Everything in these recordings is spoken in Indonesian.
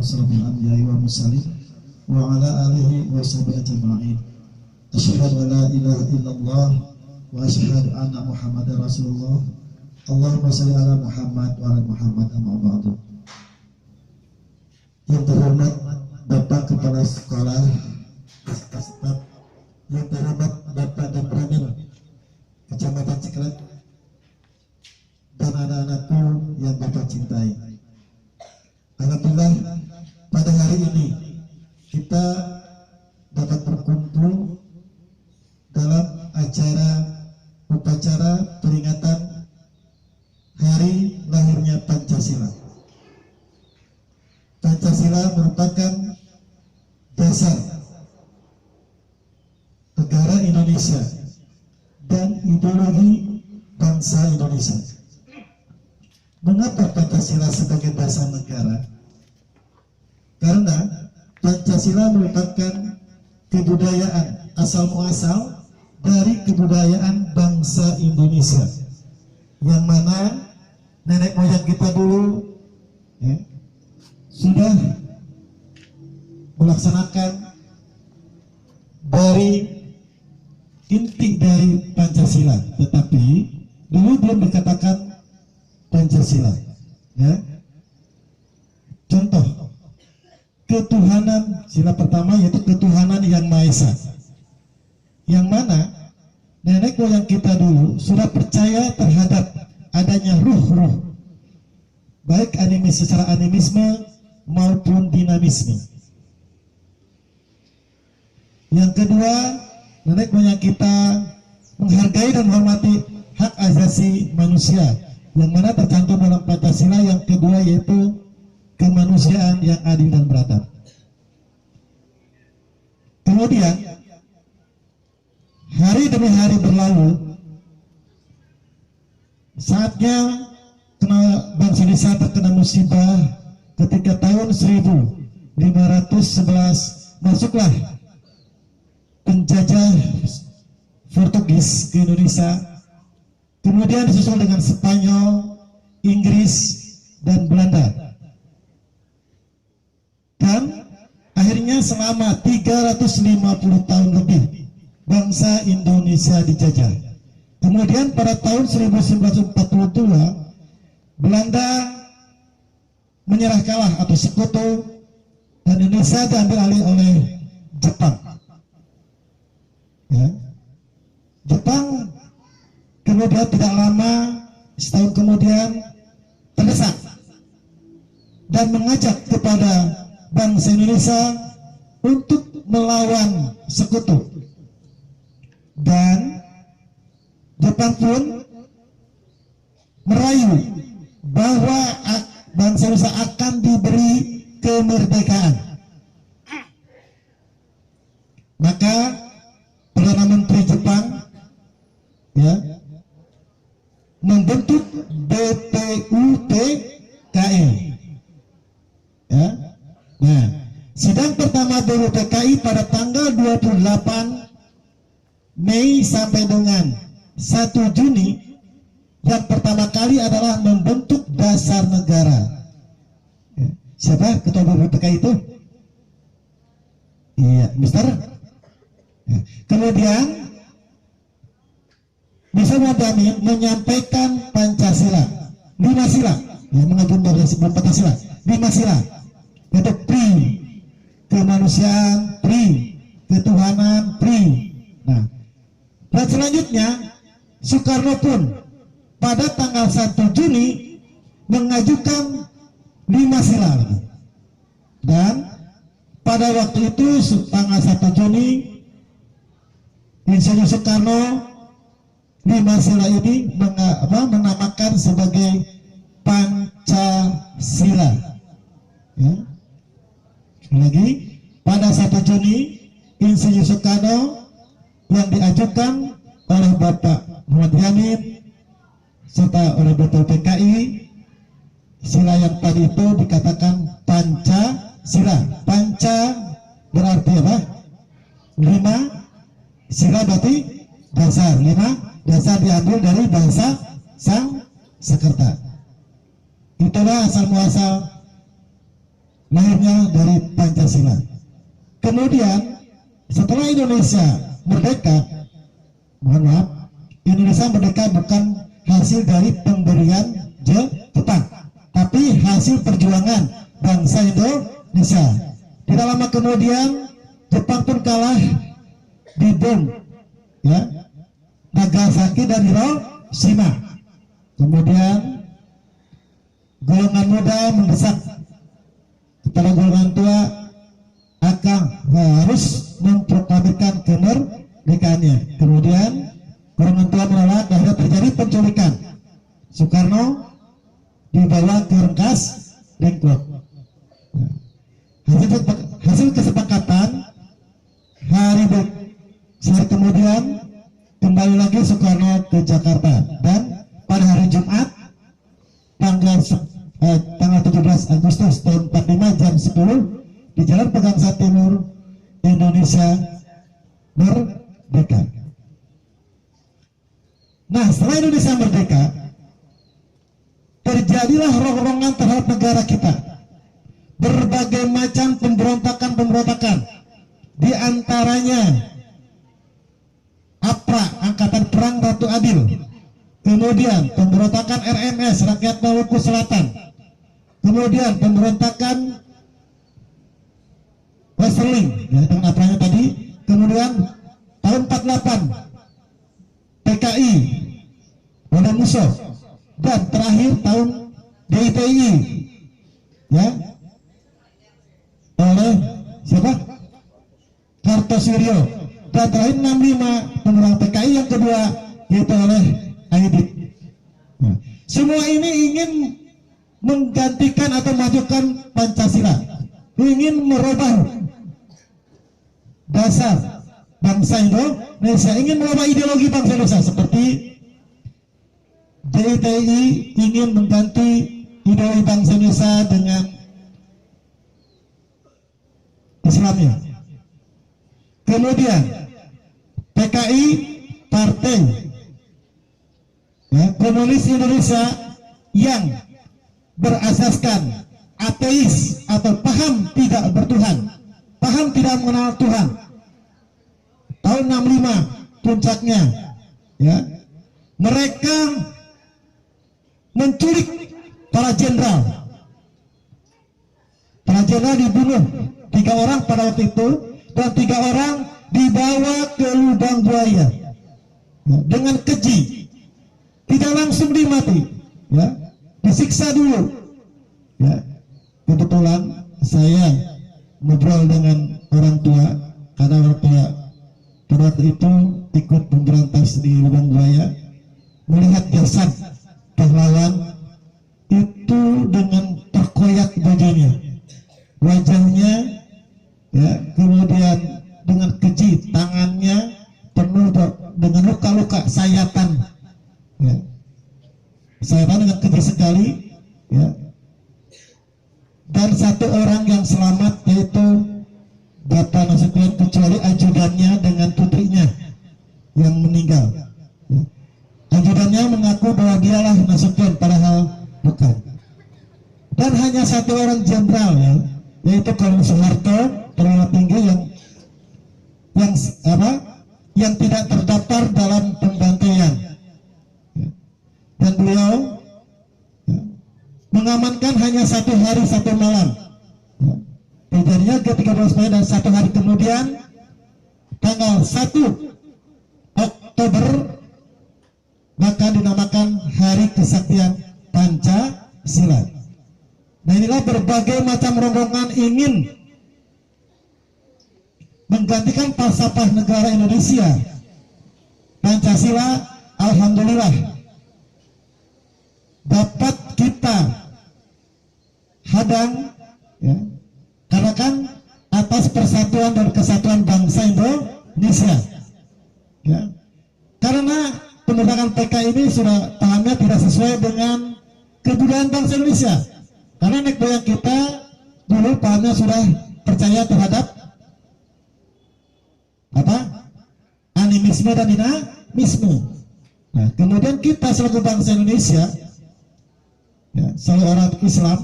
asrafil anbiya'i wal mursalin wa ala alihi wa sahbihi ajma'in. Asyhadu an la ilaha illallah wa asyhadu anna Muhammadar Rasulullah. Allahumma shalli ala Muhammad wa ala Muhammad, amma ba'du. Yang terhormat Bapak Kepala Sekolah, staf, yang terhormat Bapak dan Ramil Kecamatan Ciklet, dan anak-anakku yang Bapak cintai. Alhamdulillah, pada hari ini kita dapat berkumpul dalam upacara peringatan hari lahirnya Pancasila. Pancasila merupakan dasar negara Indonesia dan ideologi bangsa Indonesia. Mengapa Pancasila sebagai dasar negara? Karena Pancasila merupakan kebudayaan asal-muasal dari kebudayaan bangsa Indonesia, yang mana nenek moyang kita dulu sudah melaksanakan dari inti dari Pancasila, tetapi dulu belum dikatakan Pancasila. Contoh ketuhanan, sila pertama yaitu ketuhanan yang Maha Esa, yang mana nenek moyang kita dulu sudah percaya terhadap adanya ruh-ruh, baik secara animisme maupun dinamisme. Yang kedua, nenek moyang kita menghargai dan menghormati hak asasi manusia, yang mana tercantum dalam Pancasila. Yang kedua yaitu kemanusiaan yang adil dan beradab. Kemudian hari demi hari berlalu, saatnya bangsa Indonesia terkena musibah ketika tahun 1511 masuklah penjajah Portugis ke Indonesia, kemudian disusul dengan Spanyol, Inggris, dan Belanda. Dan akhirnya selama 350 tahun lebih bangsa Indonesia dijajah. Kemudian pada tahun 1942 Belanda menyerah kalah atau sekutu, dan Indonesia diambil alih oleh Jepang. Jepang kemudian tidak lama, setahun kemudian terdesak dan mengajak kepada bangsa Indonesia untuk melawan sekutu, dan Jepang pun merayu bahwa bangsa Indonesia akan diberi kemerdekaan. Maka Perdana Menteri Jepang membentuk BPUPKI. Nah, sidang pertama BPUPKI pada tanggal 28 Mei sampai dengan 1 Juni yang pertama kali adalah membentuk dasar negara. Siapa ketua BPUPKI itu? Iya, Mister. Kemudian Bisa Muhammad menyampaikan Pancasila, 5 sila, mengajukan sebelum Pancasila, 5 sila, yaitu pri kemanusiaan, pri ketuhanan, pri. Nah, dan selanjutnya Soekarno pun pada tanggal 1 Juni mengajukan 5 sila lagi. Dan pada waktu itu tanggal 1 Juni Insinyur Soekarno 5 sila ini menamakan sebagai Pancasila. Lagi pada 1 Juni Insinyur Soekarno yang diajukan oleh Bapak Muhammad Yamin serta oleh BPUPKI, sila yang tadi itu dikatakan Pancasila. Panca berarti apa? 5, sila berarti dasar. 5 dasar diambil dari bahasa Sanskerta. Itulah asal muasal lahirnya dari Pancasila. Kemudian setelah Indonesia merdeka, mohon maaf, Indonesia merdeka bukan hasil dari pemberian Jepang, tapi hasil perjuangan bangsa Indonesia. Tidak lama kemudian Jepang pun kalah di bom, ya, Nagasaki dan Hiroshima. Kemudian golongan muda mendesak kepada golongan tua akan harus memproklamirkan kemerdekaannya. Kemudian golongan tua menolak, akhirnya terjadi penculikan. Soekarno dibawa ke Rangkas Dengklok. Hasil kesepakatan sehari kemudian kembali lagi Soekarno ke Jakarta, dan pada hari Jumat tanggal 17 Agustus tahun 45 jam 10 di Jalan Pegangsaan Timur, Indonesia merdeka. Nah, setelah Indonesia merdeka, terjadilah rongrongan terhadap negara kita. Berbagai macam pemberontakan, di antaranya APRA, Angkatan Perang Ratu Adil. Kemudian pemberontakan RMS, Rakyat Maluku Selatan. Kemudian pemberontakan Westerling, ya, dengan APRA-nya tadi. Kemudian tahun 48 PKI, Bondowoso, dan terakhir tahun DITI, ya, oleh siapa? Kartosuryo. Dan terakhir 65 pemberontakan PKI yang kedua yaitu oleh Aidit. Nah, semua ini ingin menggantikan atau majukan Pancasila, ingin merubah dasar bangsa Indonesia, ingin merubah ideologi bangsa Indonesia. Seperti DITI ingin mengganti ideologi bangsa Indonesia dengan Islamnya. Kemudian PKI, Partai, ya, Komunis Indonesia, yang berasaskan ateis atau paham tidak bertuhan, paham tidak mengenal Tuhan. Tahun 65 puncaknya, ya, mereka menculik para jenderal. Para jenderal dibunuh 3 orang pada waktu itu, dan 3 orang dibawa ke lubang buaya, ya, dengan keji. Tidak langsung dimati, ya, disiksa dulu, ya. Kebetulan saya ngobrol dengan orang tua, karena orang tua pada waktu itu ikut memberantas di lubang buaya, melihat jasad pahlawan itu dengan terkoyak bajunya, wajahnya, ya, kemudian dengan keji, tangannya penuh dengan luka-luka sayatan, ya, sayatan dengan keji sekali, ya. Dan 1 orang yang selamat yaitu Bapak Nasution, kecuali ajudannya dengan putrinya yang meninggal, ya. Ajudannya mengaku bahwa dialah Nasution, padahal bukan. Dan hanya 1 orang jenderal, ya, yaitu Kolonel Soeharto, perwira tinggi yang tidak terdaftar dalam pembantaian, ya. Dan beliau, ya, mengamankan hanya 1 hari 1 malam, ya. Kejadiannya ke 13 Mei, dan 1 hari kemudian tanggal 1 Oktober maka dinamakan Hari Kesaktian Pancasila. Nah, inilah berbagai macam rombongan ingin menggantikan falsafah negara Indonesia. Pancasila, alhamdulillah, dapat kita hadang, ya, karena kan atas persatuan dan kesatuan bangsa Indonesia, ya. Karena pembentukan PKI ini sudah pahamnya tidak sesuai dengan kebudayaan bangsa Indonesia. Karena nenek moyang kita dulu pahamnya sudah percaya terhadap apa? Animisme dan dinamisme. Nah, kemudian kita selaku bangsa Indonesia, ya, selalu orang Islam,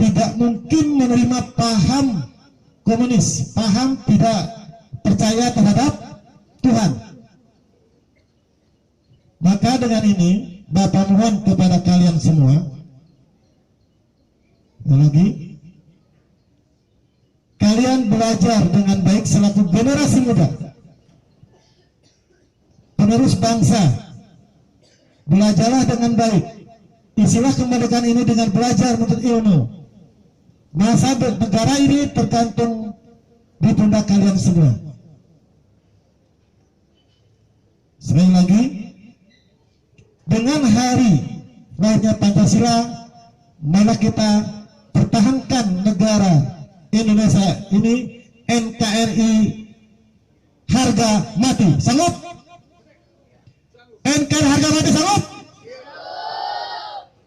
tidak mungkin menerima paham komunis, paham tidak percaya terhadap Tuhan. Maka dengan ini Bapak mohon kepada kalian semua, lagi kalian belajar dengan baik selaku generasi muda, penerus bangsa. Belajarlah dengan baik. Isilah kemerdekaan ini dengan belajar menuntut ilmu. Masa negara ini tergantung di pundak kalian semua. Sekali lagi, dengan hari lahirnya Pancasila, mari kita pertahankan negara Indonesia ini, NKRI harga mati. Sanggup? NKRI harga mati sanggup?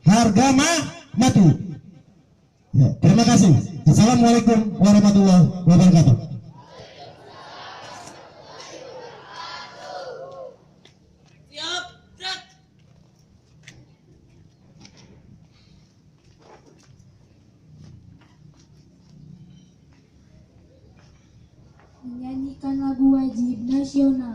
Harga mati. Ya, terima kasih. Assalamualaikum warahmatullahi wabarakatuh. Menyanyikan lagu wajib nasional.